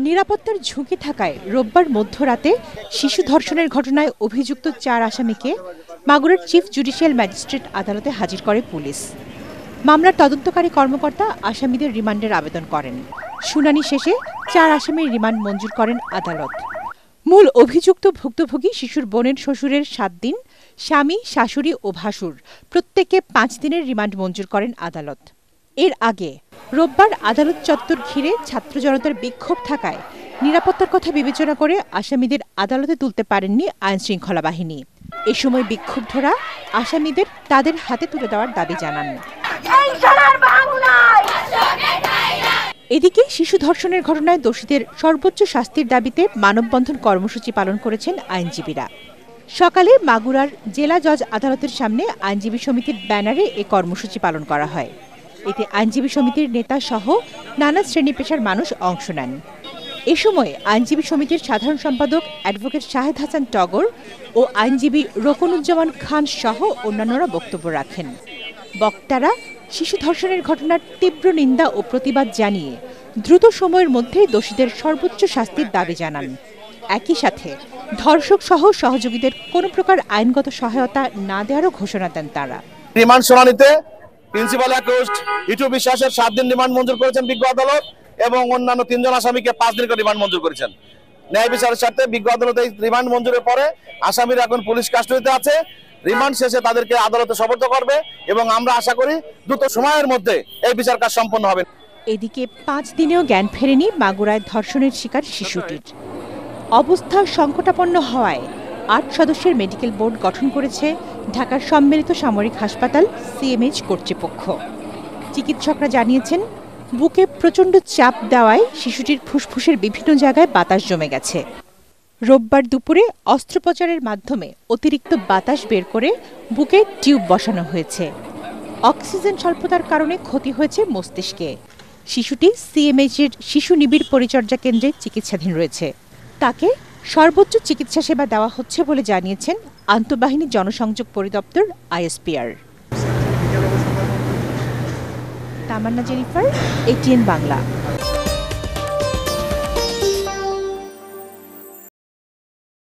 নিরাপত্তার ঝুঁকি থাকায় রোববার মধ্যরাতে শিশু ধর্ষণের ঘটনায় অভিযুক্ত ৪ আসামিকে মাগুরার চিফ জুডিশিয়াল ম্যাজিস্ট্রেট আদালতে হাজির করে পুলিশ। মামলার তদন্তকারী কর্মকর্তা আসামিদের রিমান্ডের আবেদন করেন। শুনানি শেষে ৪ আসামির রিমান্ড মঞ্জুর করেন আদালত। মূল অভিযুক্ত ভুক্তভোগী শিশুর বোনের শ্বশুরের ৭ দিন, স্বামী, শাশুড়ি ও ভাসুর প্রত্যেকে ৫ দিনের রিমান্ড মঞ্জুর করেন আদালত। এর আগে রোববার আদালত চত্বর ঘিরে ছাত্র জনতার বিক্ষোভ থাকায় নিরাপত্তার কথা বিবেচনা করে আসামিদের আদালতে তুলতে পারেননি আইনশৃঙ্খলা বাহিনী। এ সময় বিক্ষুব্ধরা আসামিদের তাদের হাতে তুলে দেওয়ার দাবি জানান। এদিকে শিশু ধর্ষণের ঘটনায় দোষীদের সর্বোচ্চ শাস্তির দাবিতে মানববন্ধন কর্মসূচি পালন করেছেন আইনজীবীরা। সকালে মাগুরার জেলা জজ আদালতের সামনে আইনজীবী সমিতির ব্যানারে এ কর্মসূচি পালন করা হয়। এতে আইনজীবী সমিতির নেতা সহ নানা শ্রেণী পেশার মানুষ অংশ নেন। এ সময় আইনজীবী সমিতির সাধারণ সম্পাদক অ্যাডভোকেট শাহেদ হাসান টগর ও আইনজীবী রোকনুজ্জামান খান সহ অন্যান্যরা বক্তব্য রাখেন। বক্তারা শিশু ধর্ষণের ঘটনার তীব্র নিন্দা ও প্রতিবাদ জানিয়ে দ্রুত সময়ের মধ্যে দোষীদের সর্বোচ্চ শাস্তির দাবি জানান। একই সাথে ধর্ষক সহ সহযোগীদের কোনো প্রকার আইনগত সহায়তা না দেওয়ারও ঘোষণা দেন তারা। রিমান্ড শুনানিতে প্রিন্সিপাল অ্যাকিউজড ইটু বিশ্বাসের ৭ দিন রিমান্ড মঞ্জুর করেছেন বিজ্ঞ আদালত এবং অন্যান্য ৩ জন আসামিকে ৫ দিন করে রিমান্ড মঞ্জুর করেছেন। ন্যায় বিচারের স্বার্থে বিজ্ঞ আদালত এই রিমান্ড মঞ্জুরের পরে আসামিরা এখন পুলিশ কাস্টডিতে আছে। রিমান্ড শেষে তাদেরকে আদালতে সোপর্দ করবে এবং আমরা আশা করি দ্রুত সময়ের মধ্যে এই বিচার কাজ সম্পন্ন হবে। এদিকে ৫ দিনেও জ্ঞান ফেরেনি মাগুরায় ধর্ষণের শিকার শিশুটির। অবস্থা সংকটাপন্ন হওয়ায় ৮ সদস্যের মেডিকেল বোর্ড গঠন করেছে ঢাকার সম্মিলিত সামরিক হাসপাতাল সিএমএইচ কর্তৃপক্ষ। চিকিৎসকরা জানিয়েছেন, বুকে প্রচণ্ড চাপ দেওয়ায় শিশুটির ফুসফুসের বিভিন্ন জায়গায় বাতাস জমে গেছে। রোববার দুপুরে অস্ত্রোপচারের মাধ্যমে অতিরিক্ত বাতাস বের করে বুকে টিউব বসানো হয়েছে। অক্সিজেন স্বল্পতার কারণে ক্ষতি হয়েছে মস্তিষ্কে। শিশুটি সিএমএইচের শিশু নিবিড় পরিচর্যা কেন্দ্রে চিকিৎসাধীন রয়েছে। তাকে সর্বোচ্চ চিকিৎসা সেবা দেওয়া হচ্ছে বলে জানিয়েছেন আন্তঃবাহিনী জনসংযোগ পরিদপ্তর আইএসপিআর। তামান্না জেনিফার, এটিএন বাংলা।